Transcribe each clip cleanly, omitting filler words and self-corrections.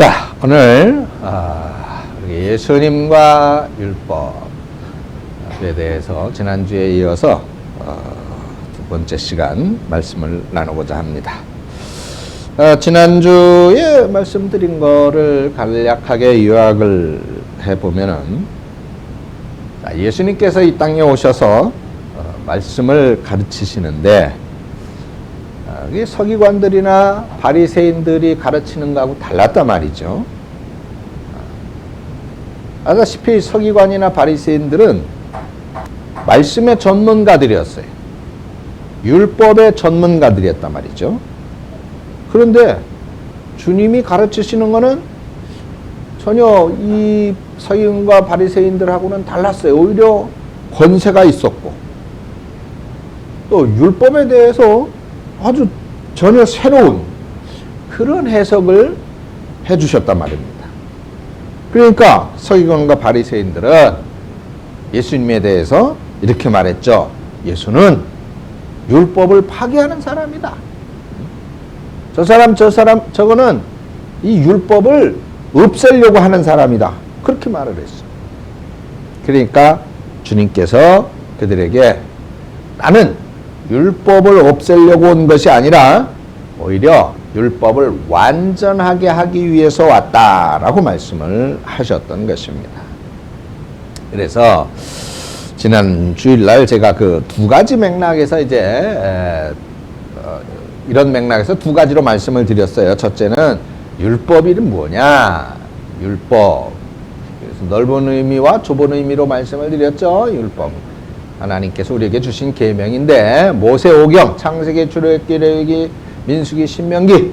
자, 오늘 예수님과 율법에 대해서 지난주에 이어서 두 번째 시간 말씀을 나누고자 합니다. 지난주에 말씀드린 거를 간략하게 요약을 해보면은, 예수님께서 이 땅에 오셔서 말씀을 가르치시는데, 서기관들이나 바리새인들이 가르치는 거하고 달랐단 말이죠. 아다시피 서기관이나 바리새인들은 말씀의 전문가들이었어요. 율법의 전문가들이었단 말이죠. 그런데 주님이 가르치시는 거는 전혀 이 서기관과 바리새인들하고는 달랐어요. 오히려 권세가 있었고, 또 율법에 대해서 아주 전혀 새로운 그런 해석을 해주셨단 말입니다. 그러니까 서기관과 바리새인들은 예수님에 대해서 이렇게 말했죠. 예수는 율법을 파괴하는 사람이다. 저거는 이 율법을 없애려고 하는 사람이다. 그렇게 말을 했어. 그러니까 주님께서 그들에게 나는 율법을 없애려고 온 것이 아니라 오히려 율법을 완전하게 하기 위해서 왔다라고 말씀을 하셨던 것입니다. 그래서 지난 주일날 제가 그 두 가지 맥락에서 이제 이런 맥락에서 두 가지로 말씀을 드렸어요. 첫째는 율법이 뭐냐? 율법. 그래서 넓은 의미와 좁은 의미로 말씀을 드렸죠. 율법. 하나님께서 우리에게 주신 계명인데, 모세오경, 창세기, 출애굽기, 레위기, 민수기, 신명기,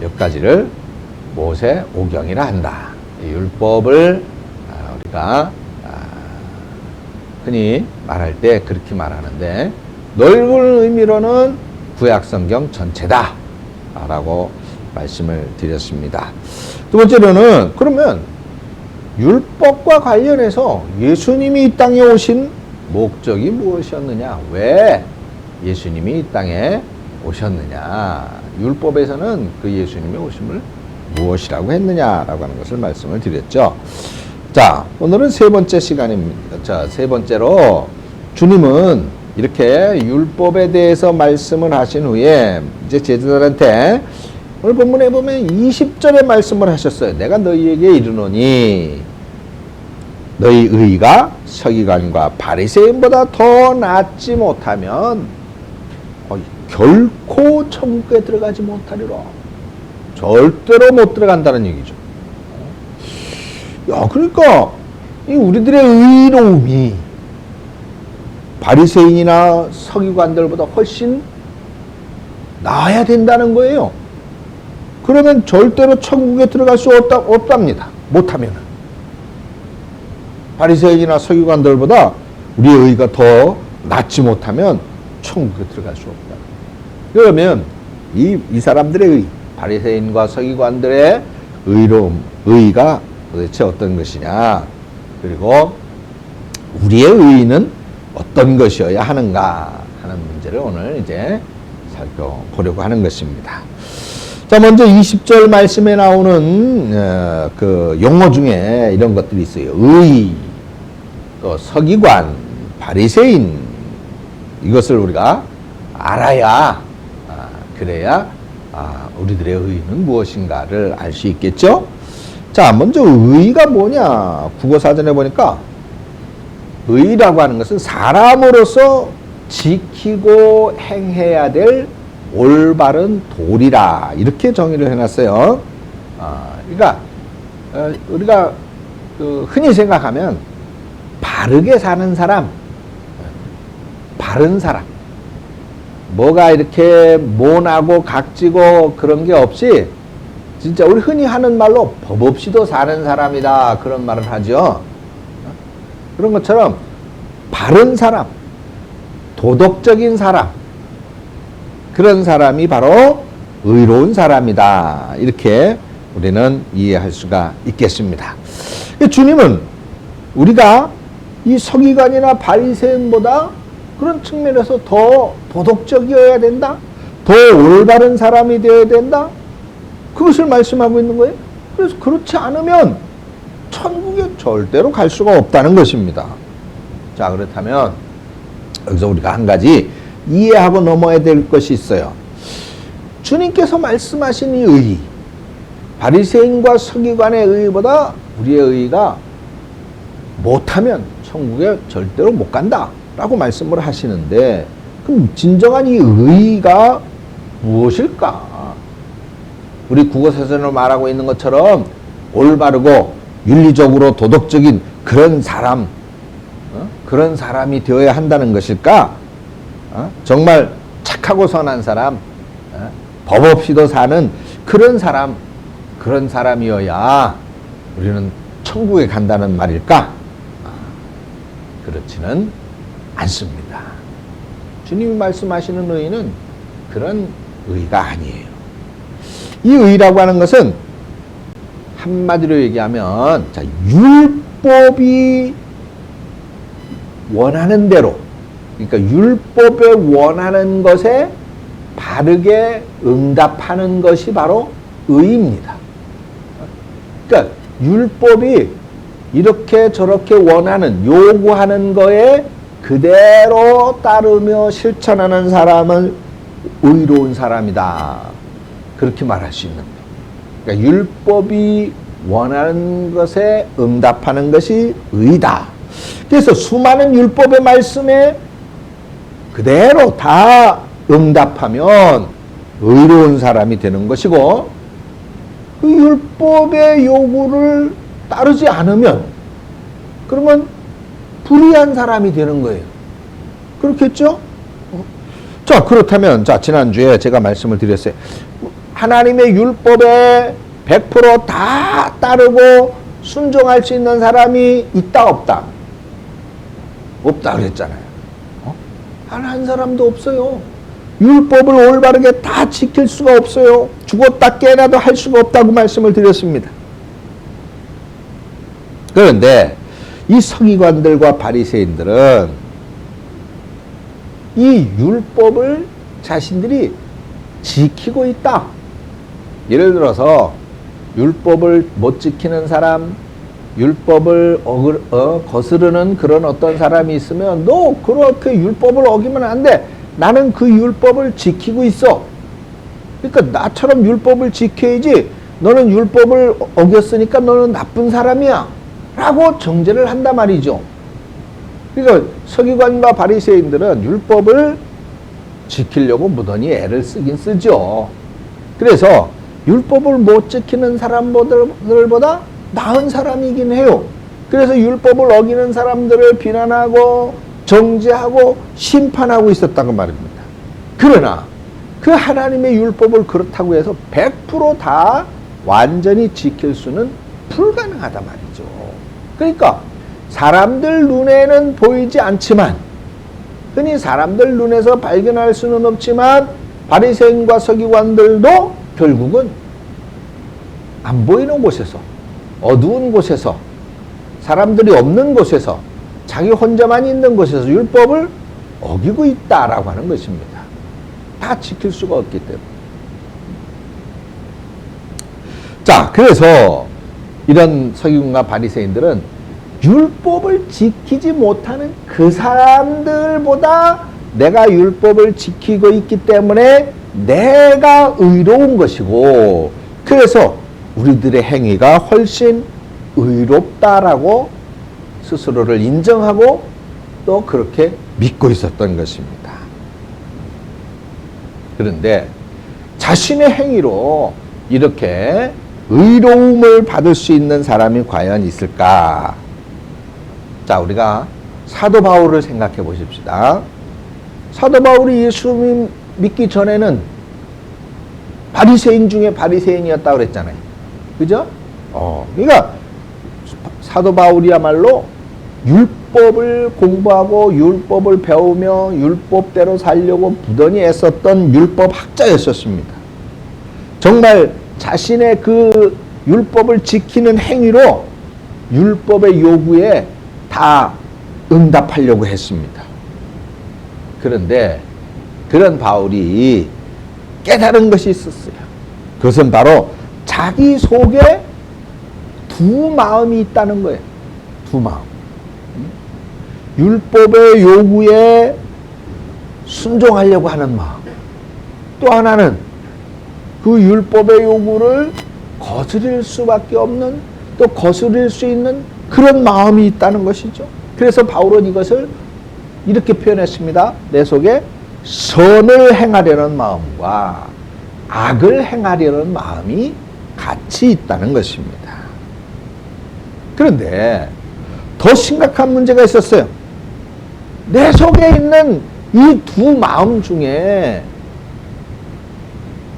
여기까지를 모세오경이라 한다. 이 율법을 우리가 흔히 말할 때 그렇게 말하는데, 넓은 의미로는 구약성경 전체다 라고 말씀을 드렸습니다. 두 번째로는, 그러면 율법과 관련해서 예수님이 이 땅에 오신 목적이 무엇이었느냐? 왜 예수님이 이 땅에 오셨느냐? 율법에서는 그 예수님의 오심을 무엇이라고 했느냐라고 하는 것을 말씀을 드렸죠. 자, 오늘은 세 번째 시간입니다. 자, 세 번째로 주님은 이렇게 율법에 대해서 말씀을 하신 후에 이제 제자들한테 오늘 본문에 보면 20절에 말씀을 하셨어요. 내가 너희에게 이르노니 너희 의가 서기관과 바리새인보다 더 낫지 못하면 결코 천국에 들어가지 못하리라. 절대로 못 들어간다는 얘기죠. 야, 그러니까 이 우리들의 의로움이 바리새인이나 서기관들보다 훨씬 나아야 된다는 거예요. 그러면 절대로 천국에 들어갈 수 없답니다. 못하면. 바리새인이나 서기관들보다 우리의 의가 더 낫지 못하면 천국에 들어갈 수 없다. 그러면 이 사람들의 의, 바리새인과 서기관들의 의로움, 의가 도대체 어떤 것이냐, 그리고 우리의 의는 어떤 것이어야 하는가 하는 문제를 오늘 이제 살펴보려고 하는 것입니다. 자, 먼저 20절 말씀에 나오는 그 용어 중에 이런 것들이 있어요. 의, 또 서기관, 바리새인, 이것을 우리가 알아야, 그래야 우리들의 의는 무엇인가를 알 수 있겠죠. 자, 먼저 의가 뭐냐? 국어사전에 보니까 의라고 하는 것은 사람으로서 지키고 행해야 될 올바른 도리라, 이렇게 정의를 해놨어요. 그러니까 우리가 흔히 생각하면 바르게 사는 사람, 바른 사람, 뭐가 이렇게 모나고 각지고 그런 게 없이 진짜 우리 흔히 하는 말로 법 없이도 사는 사람이다, 그런 말을 하죠. 그런 것처럼 바른 사람, 도덕적인 사람, 그런 사람이 바로 의로운 사람이다, 이렇게 우리는 이해할 수가 있겠습니다. 주님은 우리가 이 서기관이나 바리새인보다 그런 측면에서 더 도덕적이어야 된다, 더 올바른 사람이 되어야 된다, 그것을 말씀하고 있는 거예요. 그래서 그렇지 않으면 천국에 절대로 갈 수가 없다는 것입니다. 자, 그렇다면 여기서 우리가 한 가지 이해하고 넘어야 될 것이 있어요. 주님께서 말씀하신 이 의, 바리새인과 서기관의 의보다 우리의 의가 못하면 천국에 절대로 못 간다 라고 말씀을 하시는데, 그럼 진정한 이 의가 무엇일까? 우리 국어사전으로 말하고 있는 것처럼 올바르고 윤리적으로 도덕적인 그런 사람, 그런 사람이 되어야 한다는 것일까? 정말 착하고 선한 사람, 법 없이도 사는 그런 사람이어야 우리는 천국에 간다는 말일까? 그렇지는 않습니다. 주님이 말씀하시는 의는 그런 의가 아니에요. 이 의라고 하는 것은 한마디로 얘기하면, 자, 율법이 원하는 대로, 그러니까 율법에 원하는 것에 바르게 응답하는 것이 바로 의입니다. 그러니까 율법이 이렇게 저렇게 원하는, 요구하는 거에 그대로 따르며 실천하는 사람은 의로운 사람이다, 그렇게 말할 수 있는 거예요. 그러니까 율법이 원하는 것에 응답하는 것이 의다. 그래서 수많은 율법의 말씀에 그대로 다 응답하면 의로운 사람이 되는 것이고, 그 율법의 요구를 따르지 않으면 그러면 불의한 사람이 되는 거예요. 그렇겠죠? 자, 그렇다면, 자, 지난주에 제가 말씀을 드렸어요. 하나님의 율법에 100% 따르고 순종할 수 있는 사람이 있다, 없다? 없다 그랬잖아요. 한 사람도 없어요. 율법을 올바르게 다 지킬 수가 없어요. 죽었다 깨나도 할 수가 없다고 말씀을 드렸습니다. 그런데 이 서기관들과 바리새인들은 이 율법을 자신들이 지키고 있다. 예를 들어서 율법을 못 지키는 사람, 율법을 거스르는 그런 어떤 사람이 있으면, 너 그렇게 율법을 어기면 안 돼. 나는 그 율법을 지키고 있어. 그러니까 나처럼 율법을 지켜야지. 너는 율법을 어겼으니까 너는 나쁜 사람이야 라고 정죄를 한단 말이죠. 그러니까 서기관과 바리새인들은 율법을 지키려고 무던히 애를 쓰긴 쓰죠. 그래서 율법을 못 지키는 사람들보다 나은 사람이긴 해요. 그래서 율법을 어기는 사람들을 비난하고 정죄하고 심판하고 있었다고 말입니다. 그러나 그 하나님의 율법을 그렇다고 해서 100% 다 완전히 지킬 수는 불가능하다 말이죠. 그러니까 사람들 눈에는 보이지 않지만, 흔히 사람들 눈에서 발견할 수는 없지만, 바리새인과 서기관들도 결국은 안 보이는 곳에서, 어두운 곳에서, 사람들이 없는 곳에서, 자기 혼자만 있는 곳에서 율법을 어기고 있다라고 하는 것입니다. 다 지킬 수가 없기 때문에. 자, 그래서 이런 서기관과 바리새인들은 율법을 지키지 못하는 그 사람들보다 내가 율법을 지키고 있기 때문에 내가 의로운 것이고, 그래서 우리들의 행위가 훨씬 의롭다라고 스스로를 인정하고 또 그렇게 믿고 있었던 것입니다. 그런데 자신의 행위로 이렇게 의로움을 받을 수 있는 사람이 과연 있을까? 자, 우리가 사도 바울을 생각해 보십시다. 사도 바울이 예수 믿기 전에는 바리새인 중에 바리새인이었다고 그랬잖아요. 그죠? 그러니까 사도 바울이야말로 율법을 공부하고 율법을 배우며 율법대로 살려고 부단히 애썼던 율법 학자였었습니다. 정말 자신의 그 율법을 지키는 행위로 율법의 요구에 다 응답하려고 했습니다. 그런데 그런 바울이 깨달은 것이 있었어요. 그것은 바로 자기 속에 두 마음이 있다는 거예요. 두 마음. 율법의 요구에 순종하려고 하는 마음. 또 하나는 그 율법의 요구를 거스릴 수밖에 없는, 또 거스릴 수 있는 그런 마음이 있다는 것이죠. 그래서 바울은 이것을 이렇게 표현했습니다. 내 속에 선을 행하려는 마음과 악을 행하려는 마음이 같이 있다는 것입니다. 그런데 더 심각한 문제가 있었어요. 내 속에 있는 이 두 마음 중에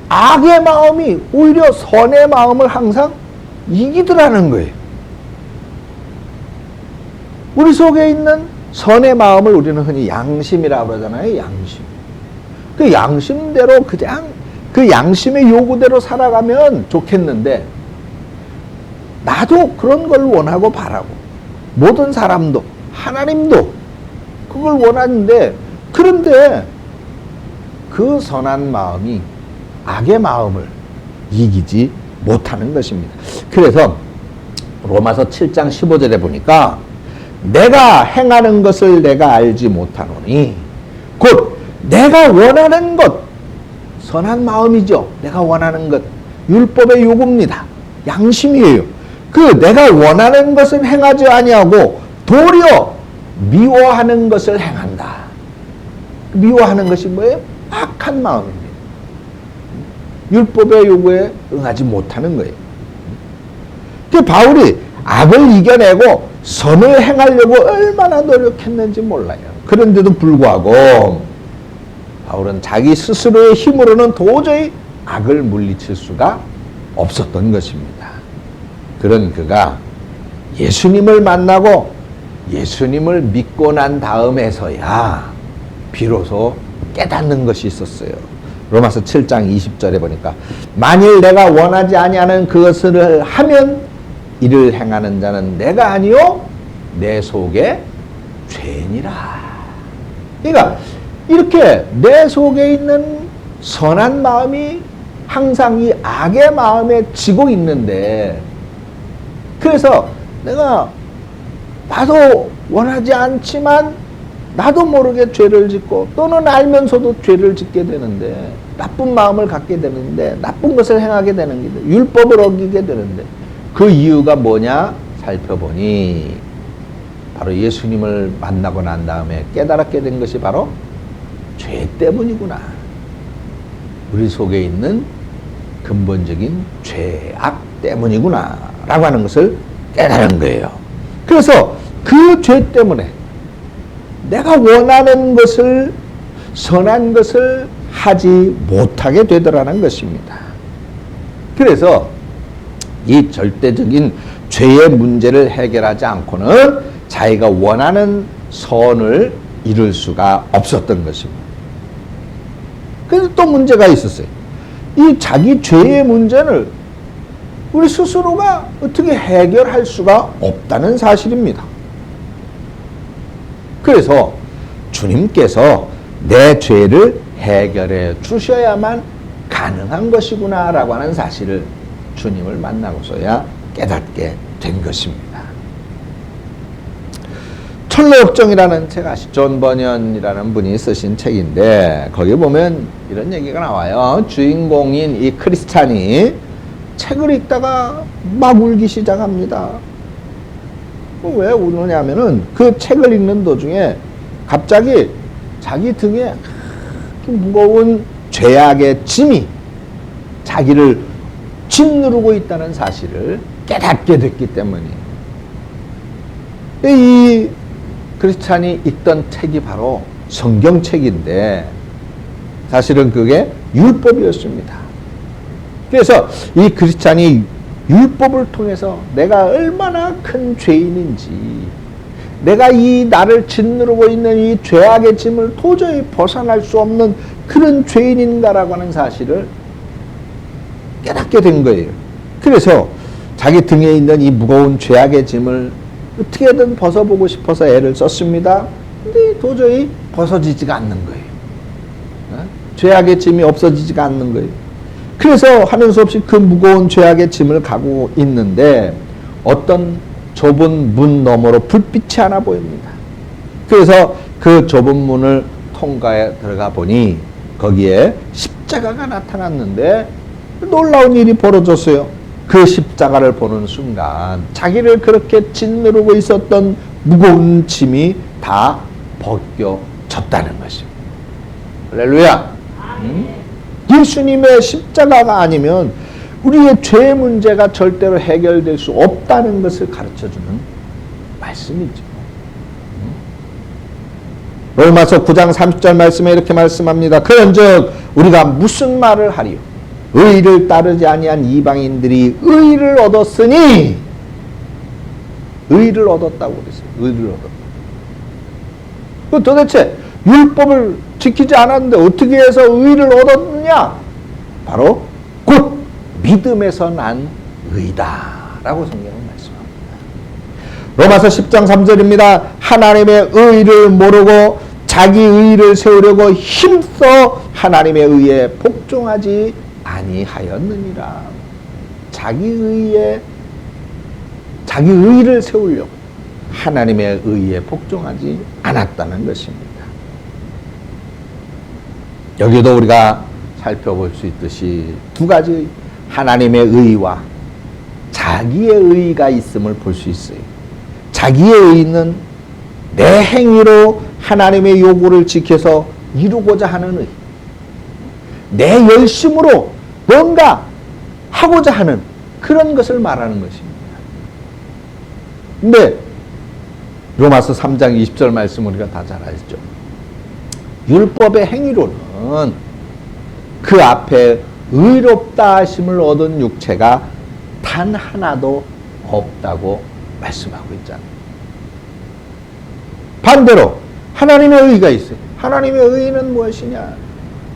악의 마음이 오히려 선의 마음을 항상 이기더라는 거예요. 우리 속에 있는 선의 마음을 우리는 흔히 양심이라고 그러잖아요. 양심. 그 양심대로 그냥 그 양심의 요구대로 살아가면 좋겠는데, 나도 그런 걸 원하고 바라고, 모든 사람도, 하나님도 그걸 원하는데, 그런데 그 선한 마음이 악의 마음을 이기지 못하는 것입니다. 그래서 로마서 7장 15절에 보니까 내가 행하는 것을 내가 알지 못하노니 곧 내가 원하는 것, 선한 마음이죠. 내가 원하는 것, 율법의 요구입니다. 양심이에요. 그 내가 원하는 것은 행하지 아니하고 도리어 미워하는 것을 행한다. 미워하는 것이 뭐예요? 악한 마음입니다. 율법의 요구에 응하지 못하는 거예요. 그 바울이 악을 이겨내고 선을 행하려고 얼마나 노력했는지 몰라요. 그런데도 불구하고 바울은 자기 스스로의 힘으로는 도저히 악을 물리칠 수가 없었던 것입니다. 그런 그가 예수님을 만나고 예수님을 믿고 난 다음에서야 비로소 깨닫는 것이 있었어요. 로마서 7장 20절에 보니까 만일 내가 원하지 아니하는 그것을 하면 이를 행하는 자는 내가 아니요 내 속에 죄니라. 그러니까 이렇게 내 속에 있는 선한 마음이 항상 이 악의 마음에 지고 있는데, 그래서 내가 나도 원하지 않지만 나도 모르게 죄를 짓고 또는 알면서도 죄를 짓게 되는데, 나쁜 마음을 갖게 되는데, 나쁜 것을 행하게 되는 게 돼. 율법을 어기게 되는데, 그 이유가 뭐냐 살펴보니 바로 예수님을 만나고 난 다음에 깨달았게 된 것이 바로 죄 때문이구나. 우리 속에 있는 근본적인 죄악 때문이구나 라고 하는 것을 깨달은 거예요. 그래서 그 죄 때문에 내가 원하는 것을, 선한 것을 하지 못하게 되더라는 것입니다. 그래서 이 절대적인 죄의 문제를 해결하지 않고는 자기가 원하는 선을 이룰 수가 없었던 것입니다. 그래서 또 문제가 있었어요. 이 자기 죄의 문제를 우리 스스로가 어떻게 해결할 수가 없다는 사실입니다. 그래서 주님께서 내 죄를 해결해 주셔야만 가능한 것이구나 라고 하는 사실을 주님을 만나고서야 깨닫게 된 것입니다. 철로역정이라는 책 아시죠? 존 버년이라는 분이 쓰신 책인데 거기 보면 이런 얘기가 나와요. 주인공인 이 크리스찬이 책을 읽다가 막 울기 시작합니다. 왜 우느냐면은 그 책을 읽는 도중에 갑자기 자기 등에 무거운 죄악의 짐이 자기를 짓누르고 있다는 사실을 깨닫게 됐기 때문이에요. 이 크리스찬이 읽던 책이 바로 성경책인데 사실은 그게 율법이었습니다. 그래서 이 크리스찬이 율법을 통해서 내가 얼마나 큰 죄인인지, 내가 이 나를 짓누르고 있는 이 죄악의 짐을 도저히 벗어날 수 없는 그런 죄인인가라고 하는 사실을 깨닫게 된 거예요. 그래서 자기 등에 있는 이 무거운 죄악의 짐을 어떻게든 벗어보고 싶어서 애를 썼습니다. 근데 도저히 벗어지지가 않는 거예요. 죄악의 짐이 없어지지가 않는 거예요. 그래서 하는 수 없이 그 무거운 죄악의 짐을 가고 있는데 어떤 좁은 문 너머로 불빛이 하나 보입니다. 그래서 그 좁은 문을 통과해 들어가 보니 거기에 십자가가 나타났는데 놀라운 일이 벌어졌어요. 그 십자가를 보는 순간 자기를 그렇게 짓누르고 있었던 무거운 짐이 다 벗겨졌다는 것입니다. 할렐루야. 예수님의 십자가가 아니면 우리의 죄 문제가 절대로 해결될 수 없다는 것을 가르쳐주는 말씀이죠. 로마서 9장 30절 말씀에 이렇게 말씀합니다. 그런즉 우리가 무슨 말을 하리요? 의를 따르지 아니한 이방인들이 의를 얻었으니, 의를 얻었다고 그랬어요. 의를 얻었다. 그 도대체 율법을 지키지 않았는데 어떻게 해서 의를 얻었느냐? 바로 곧 믿음에서 난 의다 라고 성경은 말씀합니다. 로마서 10장 3절입니다. 하나님의 의를 모르고 자기 의를 세우려고 힘써 하나님의 의에 복종하지 아니하였느니라. 자기 의를 세우려고 하나님의 의에 복종하지 않았다는 것입니다. 여기도 우리가 살펴볼 수 있듯이 두 가지 하나님의 의와 자기의 의가 있음을 볼 수 있어요. 자기의 의는 내 행위로 하나님의 요구를 지켜서 이루고자 하는 의, 내 열심으로 뭔가 하고자 하는 그런 것을 말하는 것입니다. 근데 로마서 3장 20절 말씀 우리가 다 잘 알죠. 율법의 행위로는 그 앞에 의롭다 하심을 얻은 육체가 단 하나도 없다고 말씀하고 있잖아요. 반대로 하나님의 의가 있어요. 하나님의 의는 무엇이냐?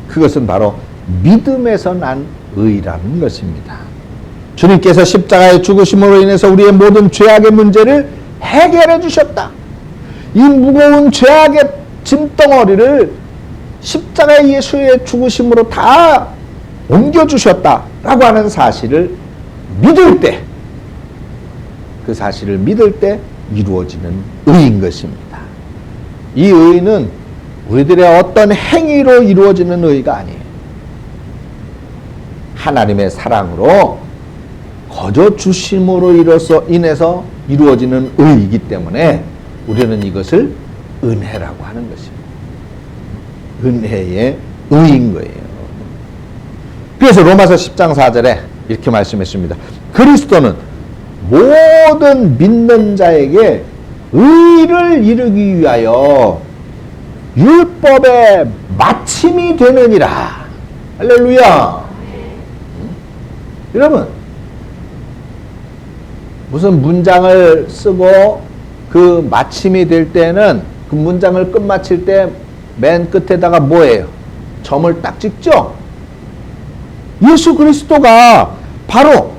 그것은 바로 믿음에서 난 의라는 것입니다. 주님께서 십자가의 죽으심으로 인해서 우리의 모든 죄악의 문제를 해결해 주셨다. 이 무거운 죄악의 짐덩어리를 십자가의 예수의 죽으심으로 다 옮겨주셨다라고 하는 사실을 믿을 때, 그 사실을 믿을 때 이루어지는 의인 것입니다. 이 의는 우리들의 어떤 행위로 이루어지는 의가 아니에요. 하나님의 사랑으로 거저 주심으로 인해서 이루어지는 의이기 때문에 우리는 이것을 은혜라고 하는 것입니다. 은혜의 의인 거예요. 그래서 로마서 10장 4절에 이렇게 말씀했습니다. 그리스도는 모든 믿는 자에게 의를 이루기 위하여 율법의 마침이 되느니라. 할렐루야. 여러분, 무슨 문장을 쓰고 그 마침이 될 때는 그 문장을 끝마칠 때 맨 끝에다가 뭐예요? 점을 딱 찍죠? 예수 그리스도가 바로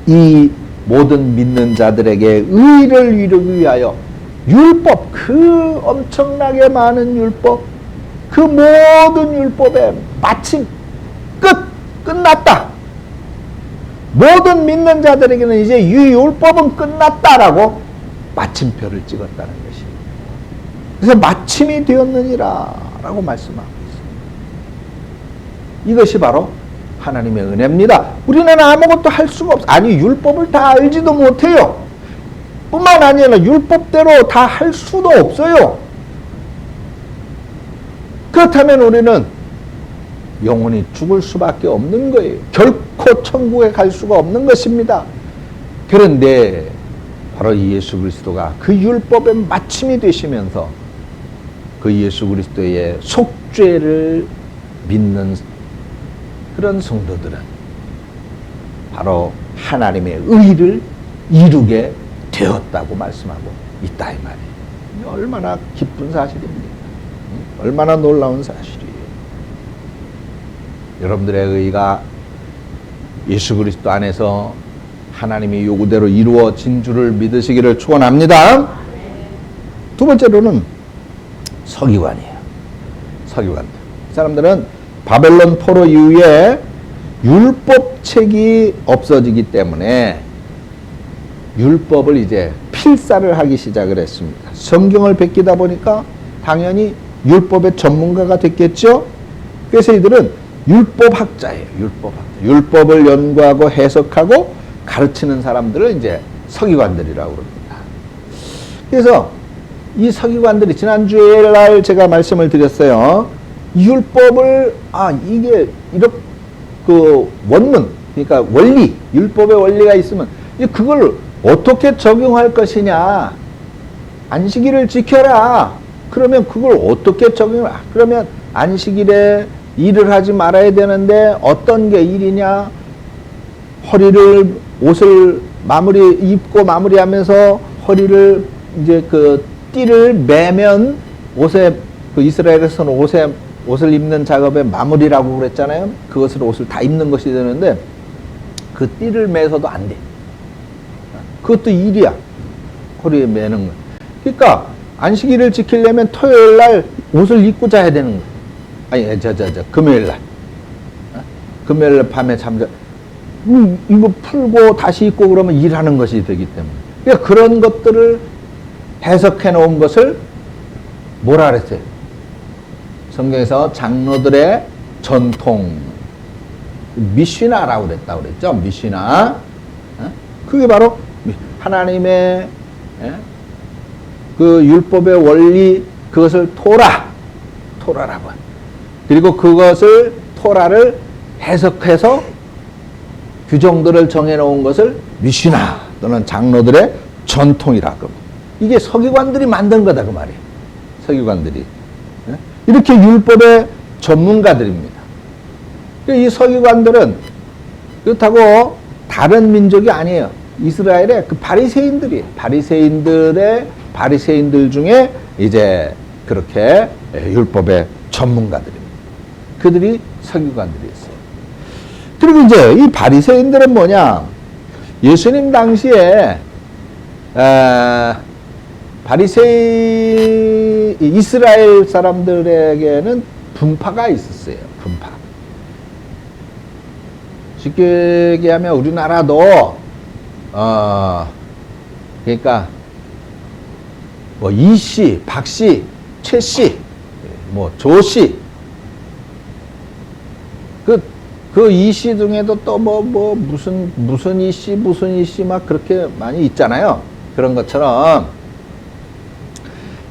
이 모든 믿는 자들에게 의를 이루기 위하여 율법, 그 엄청나게 많은 율법, 그 모든 율법의 마침, 끝났다. 모든 믿는 자들에게는 이제 이 율법은 끝났다라고 마침표를 찍었다는 것입니다. 그래서 마침이 되었느니라 라고 말씀하고 있습니다. 이것이 바로 하나님의 은혜입니다. 우리는 아무것도 할 수가 없어요. 아니, 율법을 다 알지도 못해요. 뿐만 아니라 율법대로 다 할 수도 없어요. 그렇다면 우리는 영원히 죽을 수밖에 없는 거예요. 결코 천국에 갈 수가 없는 것입니다. 그런데 바로 이 예수 그리스도가 그 율법의 마침이 되시면서 그 예수 그리스도의 속죄를 믿는 그런 성도들은 바로 하나님의 의를 이루게 되었다고 말씀하고 있다 이 말이에요. 얼마나 기쁜 사실입니까? 얼마나 놀라운 사실이에요. 여러분들의 의가 예수 그리스도 안에서 하나님의 요구대로 이루어진 줄을 믿으시기를 축원합니다. 두 번째로는 서기관이에요. 서기관들. 이 사람들은 바벨론 포로 이후에 율법책이 없어지기 때문에 율법을 이제 필사를 하기 시작을 했습니다. 성경을 베끼다 보니까 당연히 율법의 전문가가 됐겠죠. 그래서 이들은 율법학자예요. 율법을 연구하고 해석하고 가르치는 사람들을 이제 서기관들이라고 그럽니다. 그래서 이 서기관들이 지난주에 날 제가 말씀을 드렸어요. 율법을 이게 이렇게 그 원문, 그러니까 원리, 율법의 원리가 있으면 이제 그걸 어떻게 적용할 것이냐. 안식일을 지켜라. 그러면 그걸 어떻게 적용을, 그러면 안식일에 일을 하지 말아야 되는데 어떤 게 일이냐. 옷을 입고 마무리하면서 허리를 이제 그 띠를 매면 옷에, 그 이스라엘에서는 옷을 입는 작업의 마무리라고 그랬잖아요. 그것을 옷을 다 입는 것이 되는데 그 띠를 매서도 안 돼. 그것도 일이야. 허리에 매는 거. 그러니까 안식일을 지키려면 토요일 날 옷을 입고 자야 되는 거야. 아니, 금요일 날. 금요일 날 밤에 잠자. 이거 풀고 다시 입고 그러면 일하는 것이 되기 때문에. 그러니까 그런 것들을 해석해 놓은 것을 뭐라 그랬어요? 성경에서 장로들의 전통, 미시나라고 그랬다고 그랬죠? 미시나. 그게 바로 하나님의 그 율법의 원리, 그것을 토라라고. 그리고 그것을, 토라를 해석해서 규정들을 정해놓은 것을 미시나 또는 장로들의 전통이라고. 이게 서기관들이 만든 거다 그 말이에요. 서기관들이. 이렇게 율법의 전문가들입니다. 이 서기관들은 그렇다고 다른 민족이 아니에요. 이스라엘의 그 바리새인들이에요. 바리새인들 중에 이제 그렇게 율법의 전문가들입니다. 그들이 서기관들이었어요. 그리고 이제 이 바리새인들은 뭐냐? 예수님 당시에 이스라엘 사람들에게는 분파가 있었어요. 분파. 쉽게 얘기하면 우리나라도 그러니까 뭐 이씨, 박씨, 최씨, 뭐 조씨, 그 이씨 중에도 또 무슨 이씨 막 그렇게 많이 있잖아요. 그런 것처럼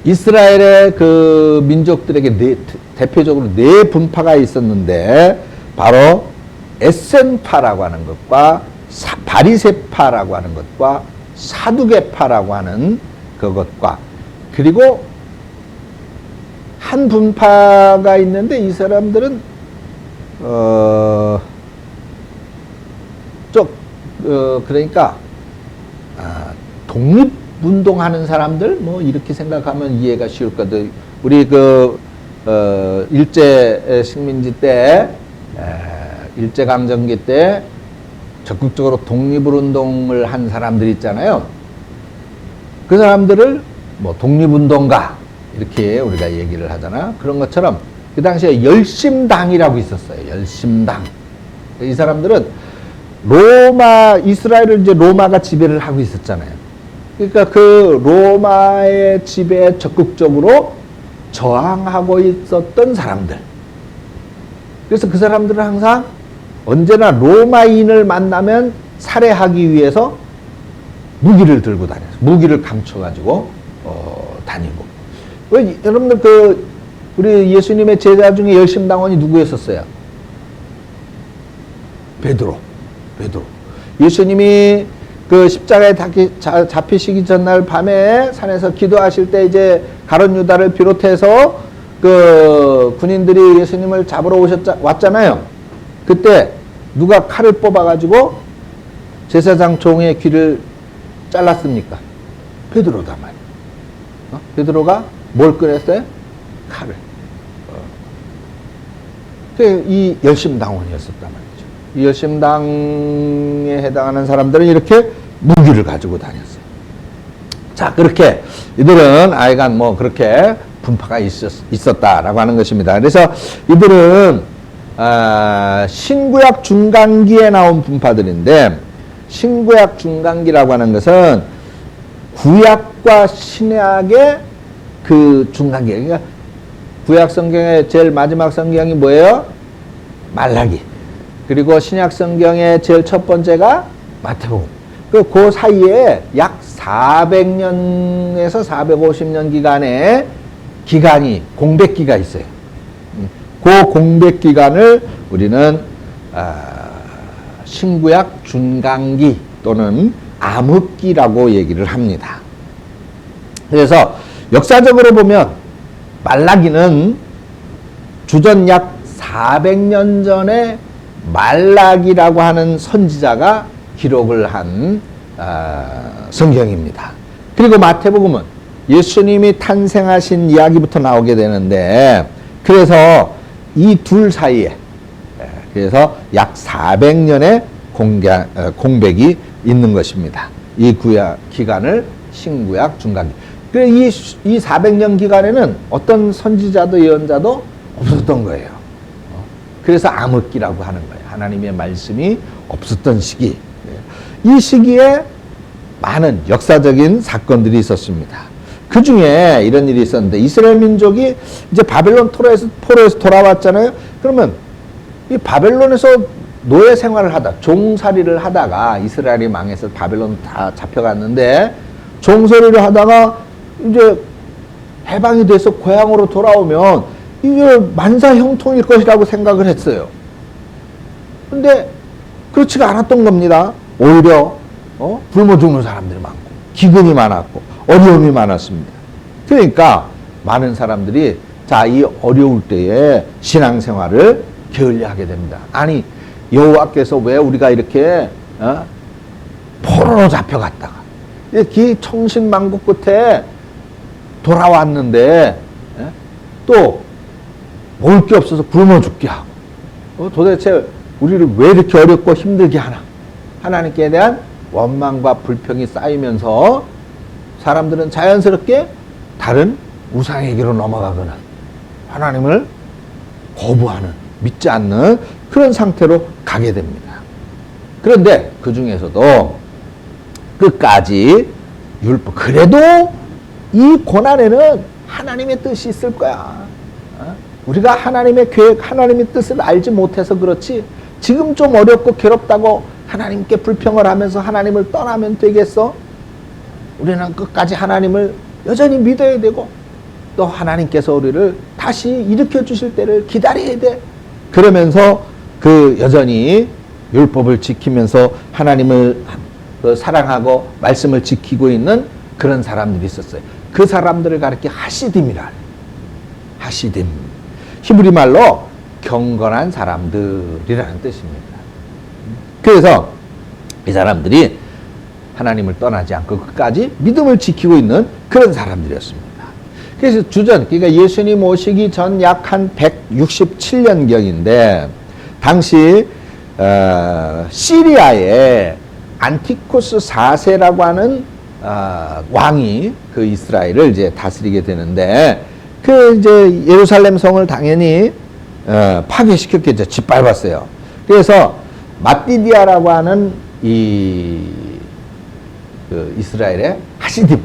이스라엘의 그 민족들에게 대표적으로 네 분파가 있었는데 바로 에센파라고 하는 것과 바리새파라고 하는 것과 사두개파라고 하는 그것과, 그리고 한 분파가 있는데 이 사람들은 그러니까 독립운동하는 사람들, 뭐 이렇게 생각하면 이해가 쉬울 거든. 우리 일제 식민지 때, 일제강점기 때 적극적으로 독립운동을 한 사람들 있잖아요. 그 사람들을 뭐 독립운동가 이렇게 우리가 얘기를 하잖아. 그런 것처럼 그 당시에 열심당이라고 있었어요. 열심당. 이 사람들은 이스라엘을 이제 로마가 지배를 하고 있었잖아요. 그러니까 그 로마의 지배에 적극적으로 저항하고 있었던 사람들. 그래서 그 사람들은 항상 언제나 로마인을 만나면 살해하기 위해서 무기를 들고 다녔어요. 무기를 감춰가지고 다니고. 여러분들 우리 예수님의 제자 중에 열심당원이 누구였었어요? 베드로. 예수님이 그 십자가에 잡히시기 전날 밤에 산에서 기도하실 때 이제 가룟 유다를 비롯해서 그 군인들이 예수님을 잡으러 왔잖아요. 그때 누가 칼을 뽑아가지고 제사장 종의 귀를 잘랐습니까? 베드로다 말이에요. 베드로가 뭘 꺼냈어요? 칼을. 이 열심당원이었었단 말이죠. 이 열심당에 해당하는 사람들은 이렇게 무기를 가지고 다녔어요. 자, 그렇게 이들은 그렇게 분파가 있었다라고 하는 것입니다. 그래서 이들은 신구약 중간기에 나온 분파들인데, 신구약 중간기라고 하는 것은 구약과 신약의 그 중간기. 그러니까 구약 성경의 제일 마지막 성경이 뭐예요? 말라기. 그리고 신약 성경의 제일 첫 번째가 마태복음. 그 사이에 약 400년에서 450년 기간이 공백기가 있어요. 그 공백기간을 우리는 신구약 중간기 또는 암흑기라고 얘기를 합니다. 그래서 역사적으로 보면 말라기는 주전 약 400년 전에 말라기라고 하는 선지자가 기록을 한 성경입니다. 그리고 마태복음은 예수님이 탄생하신 이야기부터 나오게 되는데, 그래서 이 둘 사이에 그래서 약 400년의 공백이 있는 것입니다. 이 구약 기간을 신구약 중간기. 이 400년 기간에는 어떤 선지자도 예언자도 없었던 거예요. 그래서 암흑기라고 하는 거예요. 하나님의 말씀이 없었던 시기. 이 시기에 많은 역사적인 사건들이 있었습니다. 그 중에 이런 일이 있었는데, 이스라엘 민족이 이제 바벨론 포로에서 돌아왔잖아요. 그러면 이 바벨론에서 노예 생활을 종살이를 하다가, 이스라엘이 망해서 바벨론 다 잡혀갔는데, 종살이를 하다가 이제 해방이 돼서 고향으로 돌아오면 이게 만사 형통일 것이라고 생각을 했어요. 근데 그렇지가 않았던 겁니다. 오히려 굶어 죽는 사람들이 많고, 기근이 많았고, 어려움이 많았습니다. 그러니까 많은 사람들이 이 어려울 때에 신앙생활을 게을리하게 됩니다. 아니, 여호와께서 왜 우리가 이렇게 포로로 잡혀갔다가 이 청신만고 끝에 돌아왔는데 또 먹을 게 없어서 굶어 죽게 하고, 도대체 우리를 왜 이렇게 어렵고 힘들게 하나? 하나님께 대한 원망과 불평이 쌓이면서 사람들은 자연스럽게 다른 우상에게로 넘어가거나 하나님을 거부하는, 믿지 않는 그런 상태로 가게 됩니다. 그런데 그 중에서도 끝까지 율법, 그래도 이 고난에는 하나님의 뜻이 있을 거야. 우리가 하나님의 계획, 하나님의 뜻을 알지 못해서 그렇지, 지금 좀 어렵고 괴롭다고 하나님께 불평을 하면서 하나님을 떠나면 되겠어? 우리는 끝까지 하나님을 여전히 믿어야 되고, 또 하나님께서 우리를 다시 일으켜 주실 때를 기다려야 돼. 그러면서 여전히 율법을 지키면서 하나님을 사랑하고 말씀을 지키고 있는 그런 사람들이 있었어요. 그 사람들을 가리켜 하시딤이라. 하시딤. 히브리 말로 경건한 사람들이라는 뜻입니다. 그래서 이 사람들이 하나님을 떠나지 않고 끝까지 믿음을 지키고 있는 그런 사람들이었습니다. 그래서 그러니까 예수님 오시기 전 약 한 167년경인데, 당시 시리아의 안티코스 4세라고 하는 왕이 그 이스라엘을 이제 다스리게 되는데, 이제 예루살렘 성을 당연히 파괴시켰겠죠. 짓밟았어요. 그래서 마띠디아라고 하는 이스라엘의 하시딤,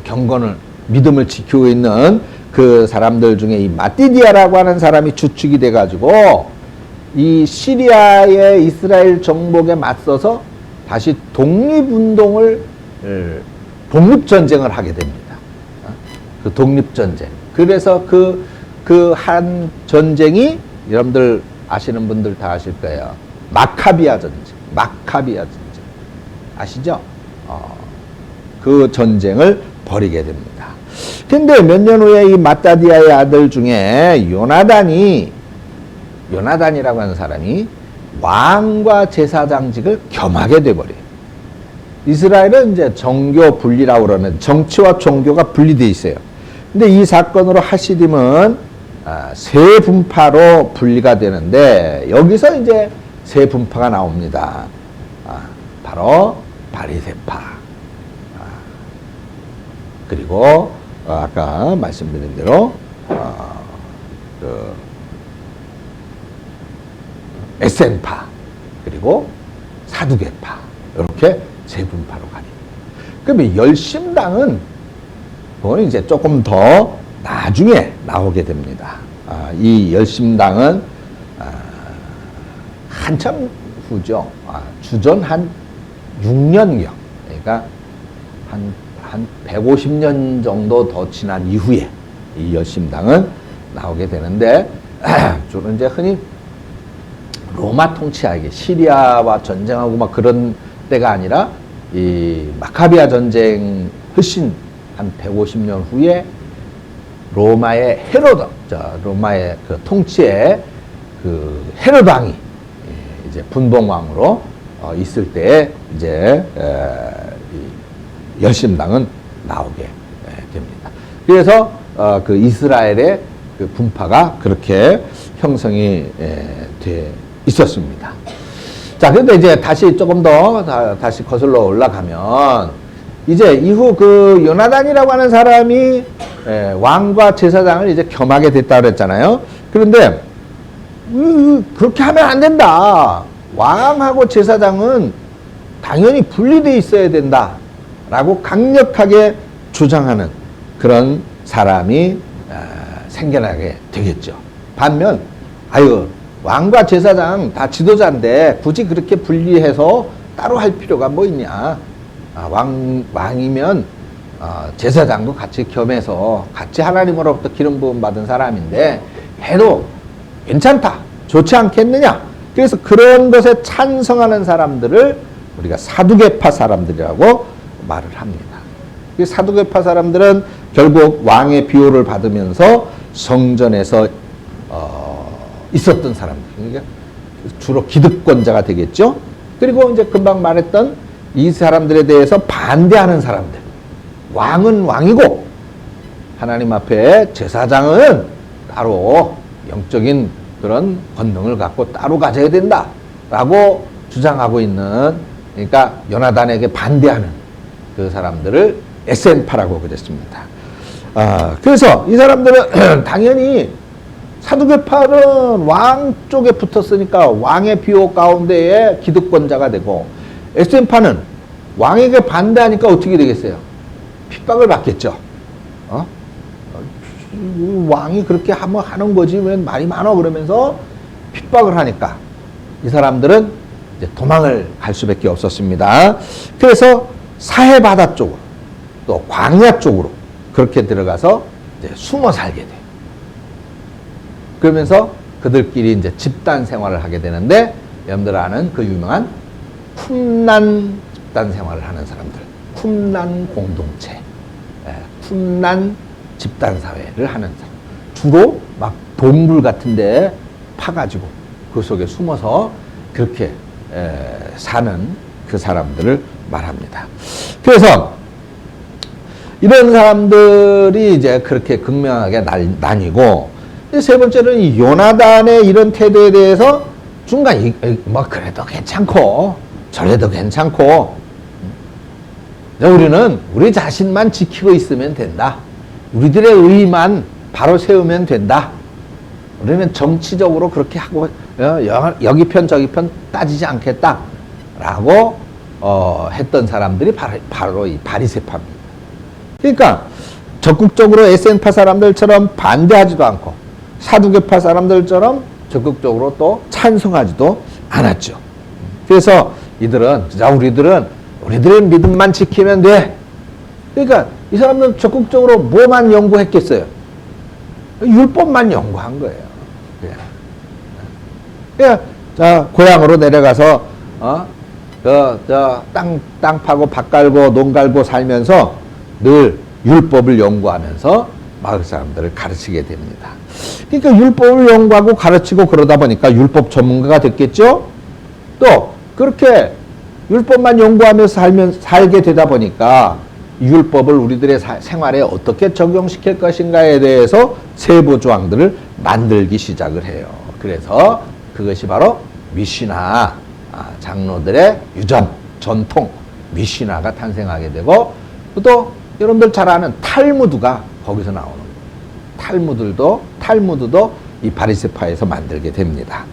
경건을, 믿음을 지키고 있는 그 사람들 중에 이 마띠디아라고 하는 사람이 주축이 돼가지고 이 시리아의 이스라엘 정복에 맞서서 다시 독립전쟁을 하게 됩니다. 그 독립전쟁. 그래서 그 한 전쟁이 여러분들 아시는 분들 다 아실 거예요. 마카비아 전쟁. 아시죠? 그 전쟁을 벌이게 됩니다. 근데 몇 년 후에 이 마따디아의 아들 중에 요나단이라고 하는 사람이 왕과 제사장직을 겸하게 돼버려요. 이스라엘은 이제 정교 분리라고 그러는, 정치와 종교가 분리되어 있어요. 근데 이 사건으로 하시딤은 세 분파로 분리가 되는데, 여기서 이제 세 분파가 나옵니다. 바로 바리새파, 그리고 아까 말씀드린 대로 에센파, 그리고 사두개파, 이렇게 세 분파로 가립니다. 그럼 열심당은 그거는 이제 조금 더 나중에 나오게 됩니다. 이 열심당은 한참 후죠. 주전 한 6년경, 그러니까 한 150년 정도 더 지난 이후에 이 열심당은 나오게 되는데, 주로 이제 흔히 로마 통치하에 시리아와 전쟁하고 막 그런 때가 아니라 이 마카비아 전쟁 훨씬 한 150년 후에 로마의 헤로드, 로마의 그 통치에 그 헤로드 왕이 이제 분봉왕으로 있을 때 이제 이 열심당은 나오게 됩니다. 그래서 그 이스라엘의 그 분파가 그렇게 형성이 돼 있었습니다. 자, 그런데 이제 다시 조금 더 다시 거슬러 올라가면 이제 이후 그 요나단이라고 하는 사람이 왕과 제사장을 이제 겸하게 됐다 그랬잖아요. 그런데 그렇게 하면 안 된다. 왕하고 제사장은 당연히 분리되어 있어야 된다라고 강력하게 주장하는 그런 사람이 생겨나게 되겠죠. 반면 왕과 제사장 다 지도자인데 굳이 그렇게 분리해서 따로 할 필요가 뭐 있냐. 왕이면 제사장도 같이 겸해서 같이 하나님으로부터 기름 부음 받은 사람인데 해도 괜찮다, 좋지 않겠느냐. 그래서 그런 것에 찬성하는 사람들을 우리가 사두개파 사람들이라고 말을 합니다. 이 사두개파 사람들은 결국 왕의 비호를 받으면서 성전에서 있었던 사람들, 그러니까 주로 기득권자가 되겠죠. 그리고 이제 금방 말했던 이 사람들에 대해서 반대하는 사람들, 왕은 왕이고 하나님 앞에 제사장은 따로 영적인 그런 권능을 갖고 따로 가져야 된다라고 주장하고 있는, 그러니까 요나단에게 반대하는 그 사람들을 에센파라고 그랬습니다. 그래서 이 사람들은 당연히 사두개파는 왕 쪽에 붙었으니까 왕의 비호 가운데에 기득권자가 되고, 에센파는 왕에게 반대하니까 어떻게 되겠어요? 핍박을 받겠죠. 왕이 그렇게 하는 거지 왜 말이 많어, 그러면서 핍박을 하니까 이 사람들은 이제 도망을 갈 수밖에 없었습니다. 그래서 사해바다 쪽으로 또 광야 쪽으로 그렇게 들어가서 이제 숨어 살게 돼요. 그러면서 그들끼리 이제 집단 생활을 하게 되는데, 여러분들 아는 그 유명한 쿰란 집단 생활을 하는 사람들, 쿰란 공동체, 쿰란 집단 사회를 하는 사람, 주로 막 동굴 같은데 파가지고 그 속에 숨어서 그렇게 사는 그 사람들을 말합니다. 그래서 이런 사람들이 이제 그렇게 극명하게 나뉘고, 세 번째는 이 요나단의 이런 태도에 대해서 중간 뭐 그래도 괜찮고 저래도 괜찮고, 우리는 우리 자신만 지키고 있으면 된다. 우리들의 의의만 바로 세우면 된다. 우리는 정치적으로 그렇게 하고 여기 편 저기 편 따지지 않겠다라고 했던 사람들이 바로 이 바리새파입니다. 그러니까 적극적으로 에센파 사람들처럼 반대하지도 않고 사두개파 사람들처럼 적극적으로 또 찬성하지도 않았죠. 그래서 이들은 우리들의 믿음만 지키면 돼. 그러니까 이 사람들은 적극적으로 뭐만 연구했겠어요? 율법만 연구한 거예요. 그러니까 고향으로 내려가서 땅 파고 밭 갈고 농 갈고 살면서 늘 율법을 연구하면서 마을 사람들을 가르치게 됩니다. 그러니까 율법을 연구하고 가르치고 그러다 보니까 율법 전문가가 됐겠죠? 또 그렇게 율법만 연구하면서 살게 되다 보니까 율법을 우리들의 생활에 어떻게 적용시킬 것인가에 대해서 세부 조항들을 만들기 시작을 해요. 그래서 그것이 바로 미시나, 장로들의 유전, 전통, 미시나가 탄생하게 되고, 또 여러분들 잘 아는 탈무드가 거기서 나오는 거예요. 탈무드도 이 바리새파에서 만들게 됩니다.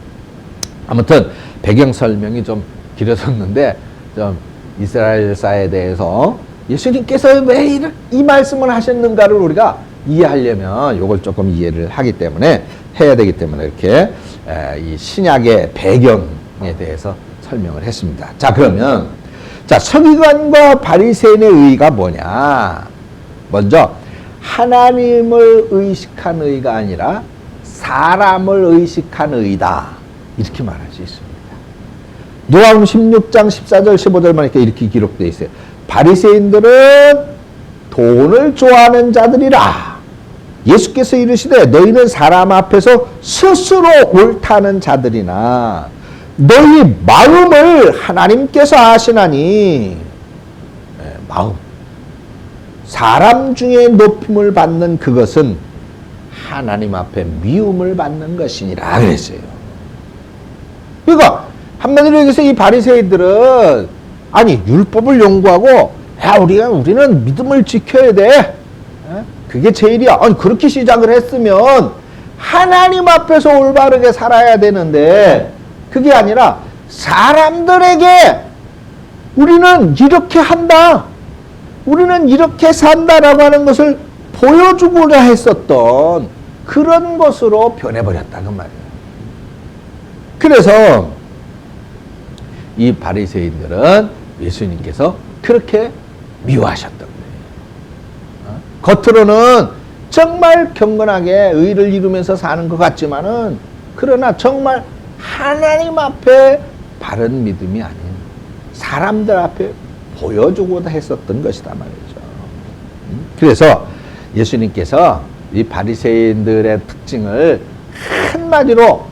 아무튼 배경 설명이 좀 길어졌는데 좀 이스라엘사에 대해서 예수님께서 왜 이 말씀을 하셨는가를 우리가 이해하려면 이걸 조금 이해를 하기 때문에 해야 되기 때문에 이렇게 이 신약의 배경에 대해서 설명을 했습니다. 자, 그러면 자, 서기관과 바리새인의 의의가 뭐냐? 먼저 하나님을 의식한 의의가 아니라 사람을 의식한 의의다. 이렇게 말할 수 있습니다. 누가복음 16장 14절 15절만 이렇게 기록되어 있어요. 바리새인들은 돈을 좋아하는 자들이라. 예수께서 이르시되 너희는 사람 앞에서 스스로 옳다는 자들이나 너희 마음을 하나님께서 아시나니. 마음. 사람 중에 높임을 받는 그것은 하나님 앞에 미움을 받는 것이니라 그랬어요. 그러니까 한마디로 얘기해서 이 바리새인들은 아니 율법을 연구하고 야 우리는 믿음을 지켜야 돼. 그게 제일이야. 아니 그렇게 시작을 했으면 하나님 앞에서 올바르게 살아야 되는데 그게 아니라 사람들에게 우리는 이렇게 한다. 우리는 이렇게 산다라고 하는 것을 보여주고자 했었던 그런 것으로 변해버렸다는 말이에요. 그래서 이 바리새인들은 예수님께서 그렇게 미워하셨던 거예요. 겉으로는 정말 경건하게 의를 이루면서 사는 것 같지만은 그러나 정말 하나님 앞에 바른 믿음이 아닌 사람들 앞에 보여주고자 했었던 것이다 말이죠. 그래서 예수님께서 이 바리새인들의 특징을 한마디로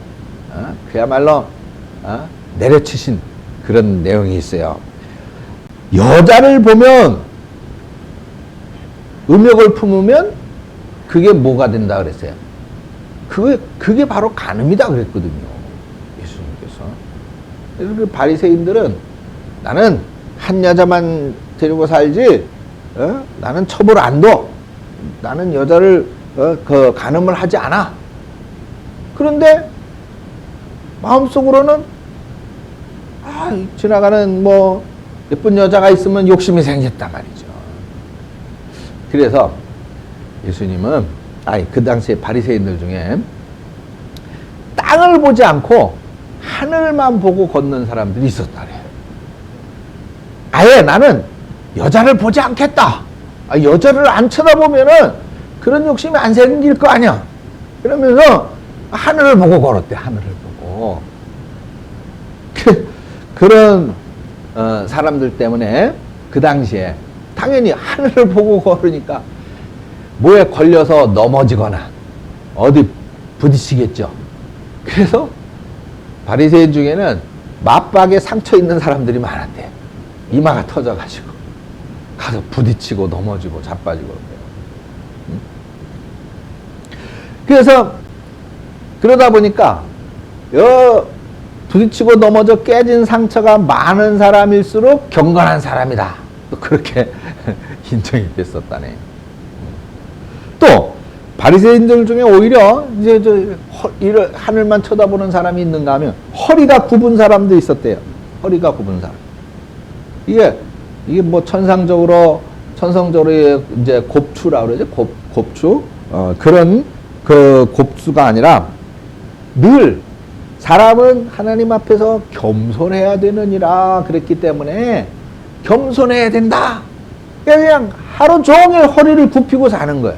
그야말로 내려치신 그런 내용이 있어요. 여자를 보면 음욕을 품으면 그게 뭐가 된다 그랬어요? 그게 바로 간음이다 그랬거든요. 예수님께서. 그래서 그 바리새인들은 나는 한 여자만 데리고 살지, 나는 처벌 안 둬. 나는 여자를 그 간음을 하지 않아. 그런데 마음속으로는 지나가는 뭐 예쁜 여자가 있으면 욕심이 생겼단 말이죠. 그래서 예수님은 그 당시에 바리새인들 중에 땅을 보지 않고 하늘만 보고 걷는 사람들이 있었다 그래요. 아예 나는 여자를 보지 않겠다. 여자를 안 쳐다보면은 그런 욕심이 안 생길 거 아니야. 그러면서 하늘을 보고 걸었대. 하늘을 보고. 그런 사람들 때문에 그 당시에 당연히 하늘을 보고 걸으니까 뭐에 걸려서 넘어지거나 어디 부딪히겠죠. 그래서 바리새인 중에는 맞박에 상처 있는 사람들이 많았대. 이마가 터져가지고 가서 부딪히고 넘어지고 자빠지고 그래요. 그래서 그러다 보니까 부딪히고 넘어져 깨진 상처가 많은 사람일수록 경건한 사람이다. 또 그렇게 인정이 됐었다네. 또 바리새인들 중에 오히려 이제 하늘만 쳐다보는 사람이 있는가 하면 허리가 굽은 사람도 있었대요. 허리가 굽은 사람. 이게 뭐 천성적으로 이제 곱추라 그러죠. 곱추. 그런 그 곱수가 아니라 늘 사람은 하나님 앞에서 겸손해야 되느니라 그랬기 때문에 겸손해야 된다. 그냥 하루 종일 허리를 굽히고 사는 거예요.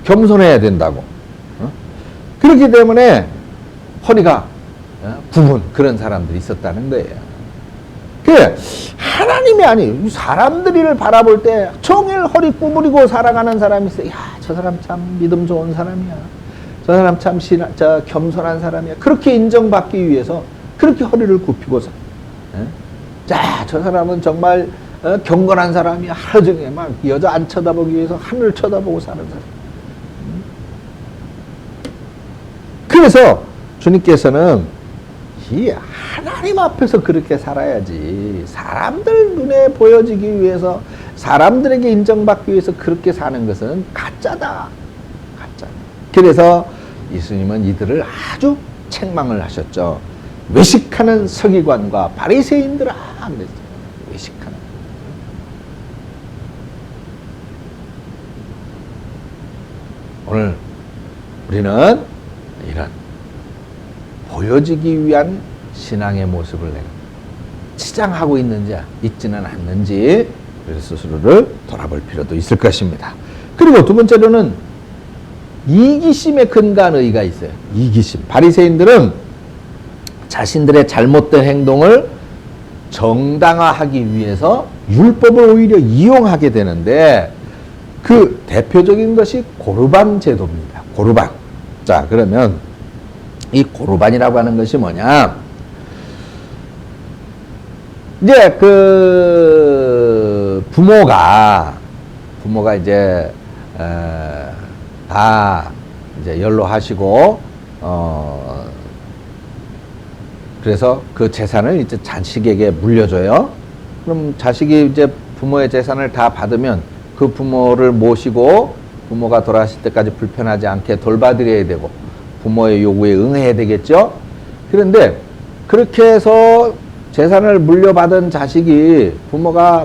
겸손해야 된다고. 그렇기 때문에 허리가 굽은 그런 사람들이 있었다는 거예요. 하나님이 아니에요. 사람들을 바라볼 때 종일 허리 구부리고 살아가는 사람이 있어요. 야, 저 사람 참 믿음 좋은 사람이야. 저 사람 참 겸손한 사람이야. 그렇게 인정받기 위해서 그렇게 허리를 굽히고 사. 자, 저 사람은 정말 경건한 사람이야. 하루 종일 막 여자 안 쳐다보기 위해서 하늘 쳐다보고 사는 사람. 그래서 주님께서는 이 하나님 앞에서 그렇게 살아야지. 사람들 눈에 보여지기 위해서, 사람들에게 인정받기 위해서 그렇게 사는 것은 가짜다. 가짜. 그래서 예수님은 이들을 아주 책망을 하셨죠. 외식하는 서기관과 바리새인들아 그랬어요. 외식하는. 오늘 우리는 이런 보여지기 위한 신앙의 모습을 내가 치장하고 있지는 않는지 스스로를 돌아볼 필요도 있을 것입니다. 그리고 두 번째로는 이기심에 근거한 의가 있어요. 이기심. 바리새인들은 자신들의 잘못된 행동을 정당화하기 위해서 율법을 오히려 이용하게 되는데 그 대표적인 것이 고르반 제도입니다. 고르반. 자, 그러면 이 고르반이라고 하는 것이 뭐냐? 이제 그 부모가 이제 다 이제 연로하시고 그래서 그 재산을 이제 자식에게 물려줘요. 그럼 자식이 이제 부모의 재산을 다 받으면 그 부모를 모시고 부모가 돌아가실 때까지 불편하지 않게 돌봐드려야 되고 부모의 요구에 응해야 되겠죠. 그런데 그렇게 해서 재산을 물려받은 자식이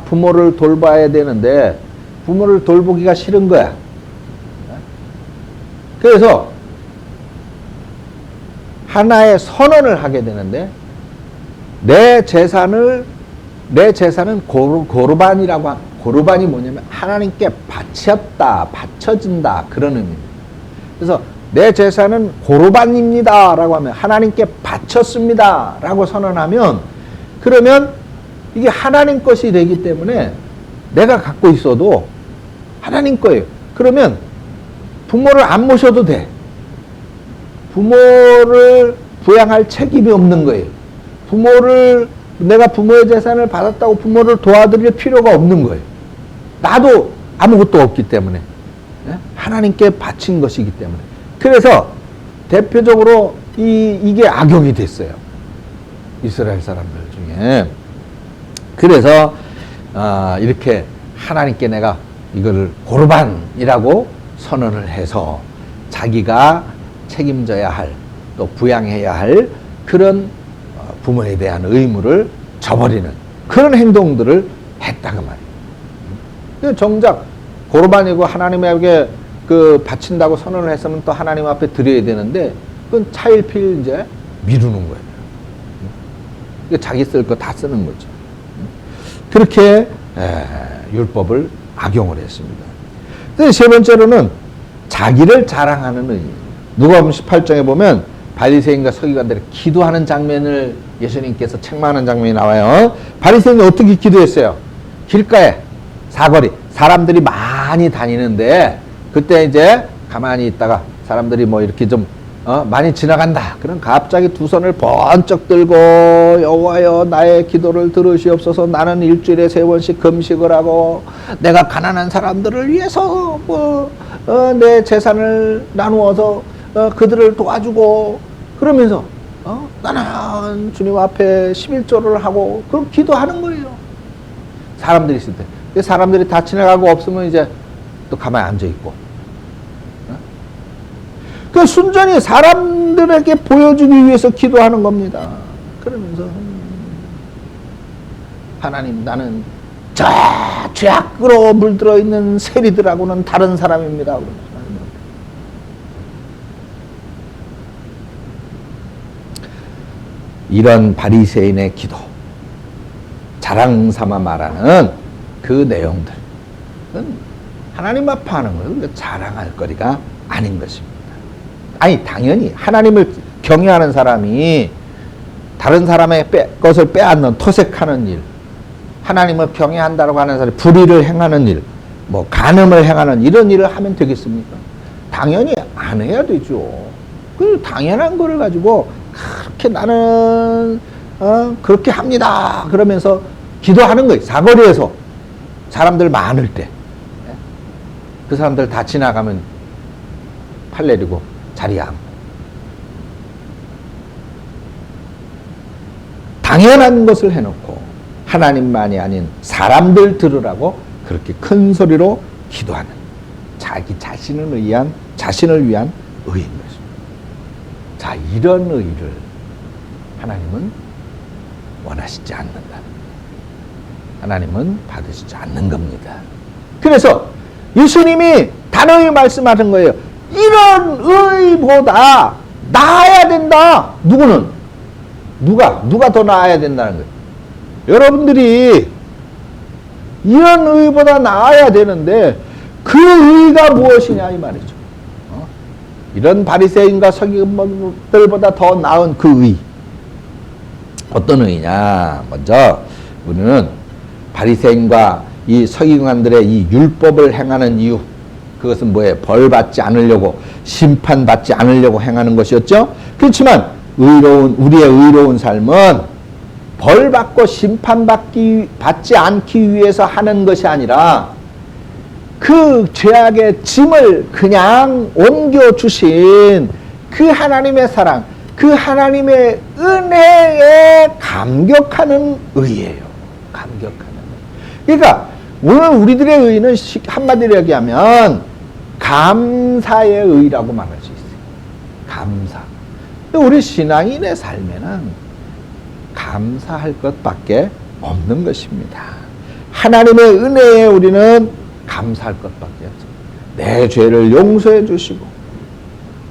부모를 돌봐야 되는데 부모를 돌보기가 싫은 거야. 그래서 하나의 선언을 하게 되는데 내 재산은 고르반이 뭐냐면 하나님께 바쳐진다 그런 의미입니다. 그래서 내 재산은 고르반입니다 라고 하면 하나님께 바쳤습니다 라고 선언하면 그러면 이게 하나님 것이 되기 때문에 내가 갖고 있어도 하나님 거예요. 그러면 부모를 안 모셔도 돼. 부모를 부양할 책임이 없는 거예요. 내가 부모의 재산을 받았다고 부모를 도와드릴 필요가 없는 거예요. 나도 아무것도 없기 때문에 하나님께 바친 것이기 때문에. 그래서 대표적으로 이게 악용이 됐어요. 이스라엘 사람들 중에. 그래서 이렇게 하나님께 내가 이거를 고르반이라고 선언을 해서 자기가 책임져야 할 또 부양해야 할 그런 부모에 대한 의무를 저버리는 그런 행동들을 했다고 말이에요. 정작 고르반이고 하나님에게 바친다고 선언을 했으면 또 하나님 앞에 드려야 되는데 그건 차일피일 이제 미루는 거예요. 자기 쓸 거 다 쓰는 거죠. 그렇게 율법을 악용을 했습니다. 세 번째로는 자기를 자랑하는 의미. 누가복음 18장에 보면 바리새인과 서기관들이 기도하는 장면을 예수님께서 책망하는 장면이 나와요. 바리새인은 어떻게 기도했어요? 길가에 사거리 사람들이 많이 다니는데 그때 이제 가만히 있다가 사람들이 뭐 이렇게 좀 많이 지나간다. 그럼 갑자기 두 손을 번쩍 들고 여호와여 나의 기도를 들으시옵소서. 나는 일주일에 3번씩 금식을 하고 내가 가난한 사람들을 위해서 내 재산을 나누어서 그들을 도와주고 그러면서 나는 주님 앞에 11조를 하고 그럼 기도하는 거예요. 사람들이 있을 때. 사람들이 다 지나가고 없으면 이제 또 가만히 앉아있고. 그 순전히 사람들에게 보여주기 위해서 기도하는 겁니다. 그러면서 하나님 나는 저 죄악으로 물들어 있는 세리들하고는 다른 사람입니다. 이런 바리새인의 기도, 자랑 삼아 말하는 그 내용들은 하나님 앞에 하는 것은 자랑할 거리가 아닌 것입니다. 아니 당연히 하나님을 경외하는 사람이 다른 사람의 것을 빼앗는 토색하는 일, 하나님을 경외한다고 하는 사람이 불의를 행하는 일, 뭐 간음을 행하는 이런 일을 하면 되겠습니까? 당연히 안 해야 되죠. 그 당연한 거를 가지고 그렇게 나는 그렇게 합니다 그러면서 기도하는 거예요. 사거리에서 사람들 많을 때 그 사람들 다 지나가면 팔 내리고 자리에 앉고 당연한 것을 해놓고 하나님만이 아닌 사람들 들으라고 그렇게 큰 소리로 기도하는 자기 자신을 위한 의인 것입니다. 자, 이런 의를 하나님은 원하시지 않는다. 하나님은 받으시지 않는 겁니다. 그래서 예수님이 단호히 말씀하신 거예요. 이런 의보다 나아야 된다. 누구는? 누가 더 나아야 된다는 거예요. 여러분들이 이런 의보다 나아야 되는데 그 의가 무엇이냐 이 말이죠. 이런 바리새인과 서기관들보다 더 나은 그 의. 어떤 의냐? 먼저 우리는 바리새인과 이 서기관들의 이 율법을 행하는 이유, 그것은 뭐예요? 벌 받지 않으려고, 심판 받지 않으려고 행하는 것이었죠. 그렇지만 우리의 의로운 삶은 벌 받고 심판 받지 않기 위해서 하는 것이 아니라 그 죄악의 짐을 그냥 옮겨주신 그 하나님의 사랑, 그 하나님의 은혜에 감격하는 의예요. 감격하는 의. 그러니까 오늘 우리들의 의는 한마디로 얘기하면 감사의 의라고 말할 수 있어요. 감사. 우리 신앙인의 삶에는 감사할 것밖에 없는 것입니다. 하나님의 은혜에 우리는 감사할 것밖에 없어요. 내 죄를 용서해 주시고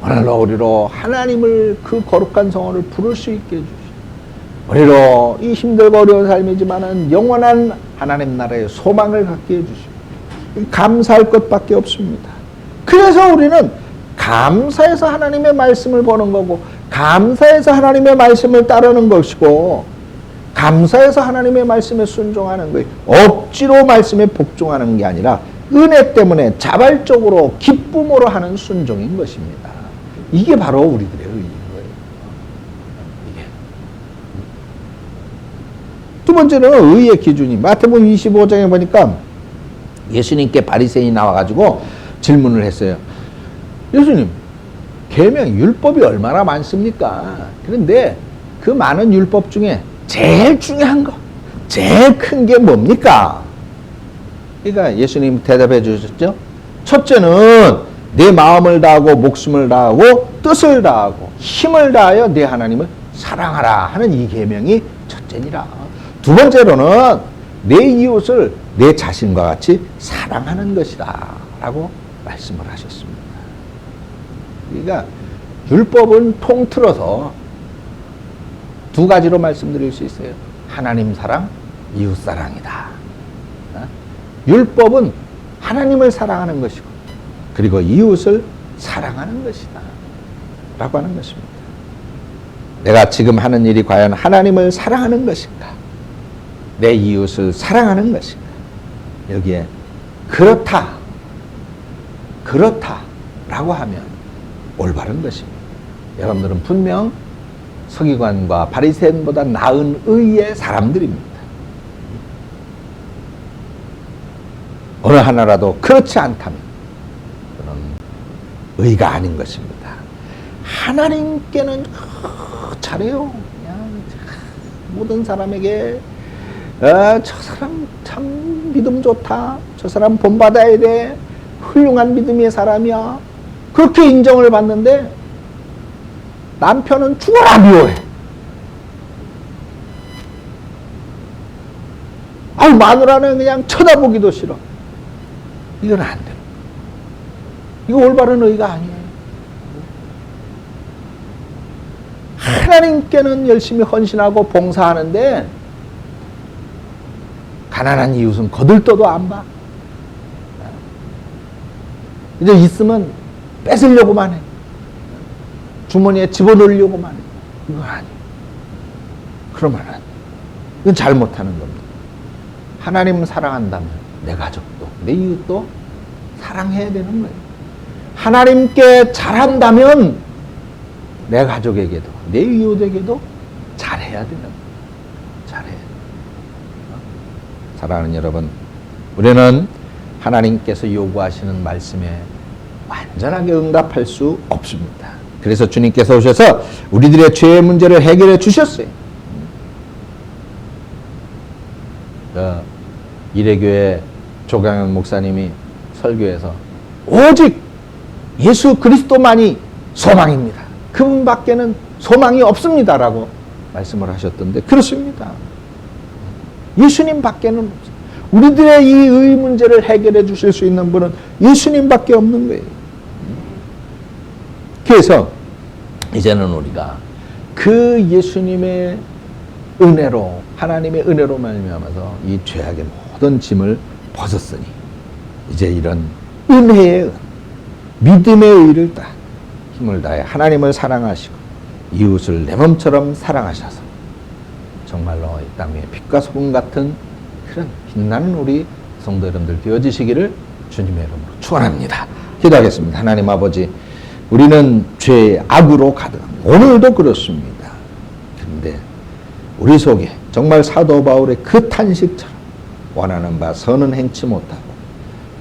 오늘로 우리로 하나님을 그 거룩한 성원을 부를 수 있게 해주시고 우리로 이 힘들고 어려운 삶이지만은 영원한 하나님 나라의 소망을 갖게 해주시고 감사할 것밖에 없습니다. 그래서 우리는 감사해서 하나님의 말씀을 보는 거고 감사해서 하나님의 말씀을 따르는 것이고 감사해서 하나님의 말씀에 순종하는 거예요. 억지로 말씀에 복종하는 게 아니라 은혜 때문에 자발적으로 기쁨으로 하는 순종인 것입니다. 이게 바로 우리들의 의인 거예요. 이게. 두 번째는 의의 기준이 마태복음 25장에 보니까 예수님께 바리새인이 나와가지고 질문을 했어요. 예수님, 계명 율법이 얼마나 많습니까? 그런데 그 많은 율법 중에 제일 중요한 거, 제일 큰 게 뭡니까? 그러니까 예수님 대답해 주셨죠. 첫째는 내 마음을 다하고 목숨을 다하고 뜻을 다하고 힘을 다하여 내 하나님을 사랑하라 하는 이 계명이 첫째니라. 두 번째로는 내 이웃을 내 자신과 같이 사랑하는 것이다 라고 말씀을 하셨습니다. 그러니까 율법은 통틀어서 두 가지로 말씀드릴 수 있어요. 하나님 사랑, 이웃 사랑이다. 율법은 하나님을 사랑하는 것이고 그리고 이웃을 사랑하는 것이다 라고 하는 것입니다. 내가 지금 하는 일이 과연 하나님을 사랑하는 것인가? 내 이웃을 사랑하는 것인가? 여기에 그렇다 라고 하면 올바른 것입니다. 여러분들은 분명 서기관과 바리새인보다 나은 의의 사람들입니다. 어느 하나라도 그렇지 않다면 그런 의가 아닌 것입니다. 하나님께는 잘해요. 그냥 모든 사람에게 저 사람 참 믿음 좋다. 저 사람 본받아야 돼. 훌륭한 믿음의 사람이야. 그렇게 인정을 받는데 남편은 죽어라 미워해. 마누라는 그냥 쳐다보기도 싫어. 이건 안 돼. 이거 올바른 의가 아니에요. 하나님께는 열심히 헌신하고 봉사하는데 가난한 이웃은 거들떠도 안 봐. 이제 있으면 뺏으려고만 해. 주머니에 집어넣으려고만 해. 이건 아니에요. 그러면 안 돼. 이건 잘못하는 겁니다. 하나님을 사랑한다면 내 가족도 내 이웃도 사랑해야 되는 거예요. 하나님께 잘한다면 내 가족에게도 내 이웃에게도 잘해야 되는 거예요. 잘해야 돼요. 사랑하는 여러분, 우리는 하나님께서 요구하시는 말씀에 완전하게 응답할 수 없습니다. 그래서 주님께서 오셔서 우리들의 죄의 문제를 해결해 주셨어요. 이래교회 조강현 목사님이 설교에서 오직 예수 그리스도만이 소망입니다. 그분밖에는 소망이 없습니다라고 말씀을 하셨던데 그렇습니다. 예수님밖에는 없어요. 우리들의 이 의 문제를 해결해 주실 수 있는 분은 예수님밖에 없는 거예요. 그래서 이제는 우리가 그 예수님의 은혜로, 하나님의 은혜로 말미암아서 이 죄악의 모든 짐을 벗었으니 이제 이런 은혜의 은, 믿음의 의를 딱 힘을 다해 하나님을 사랑하시고 이웃을 내 몸처럼 사랑하셔서 정말로 이 땅 위에 빛과 소금 같은 그런 빛나는 우리 성도 여러분들 되어지시기를 주님의 이름으로 축원합니다. 기도하겠습니다. 하나님 아버지, 우리는 죄의 악으로 가득합니다. 오늘도 그렇습니다. 그런데 우리 속에 정말 사도 바울의 그 탄식처럼 원하는 바 선은 행치 못하고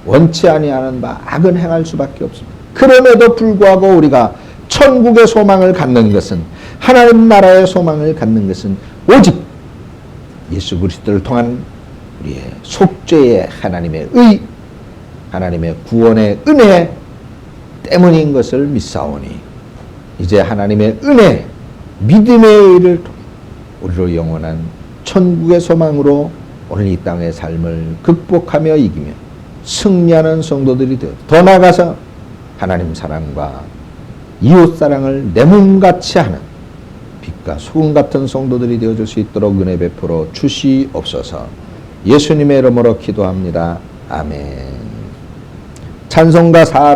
원치 아니하는 바 악은 행할 수밖에 없습니다. 그럼에도 불구하고 우리가 천국의 소망을 갖는 것은, 하나님 나라의 소망을 갖는 것은 오직 예수 그리스도를 통한 우리의 속죄의 하나님의 의, 하나님의 구원의 은혜 때문인 것을 믿사오니 이제 하나님의 은혜, 믿음의 의를 통해 우리로 영원한 천국의 소망으로 오늘 이 땅의 삶을 극복하며 이기며 승리하는 성도들이 되어 더 나아가서 하나님 사랑과 이웃 사랑을 내 몸같이 하는 빛과 소금 같은 성도들이 되어줄 수 있도록 은혜 베풀어 주시옵소서. 예수님의 이름으로 기도합니다. 아멘. 찬송가 4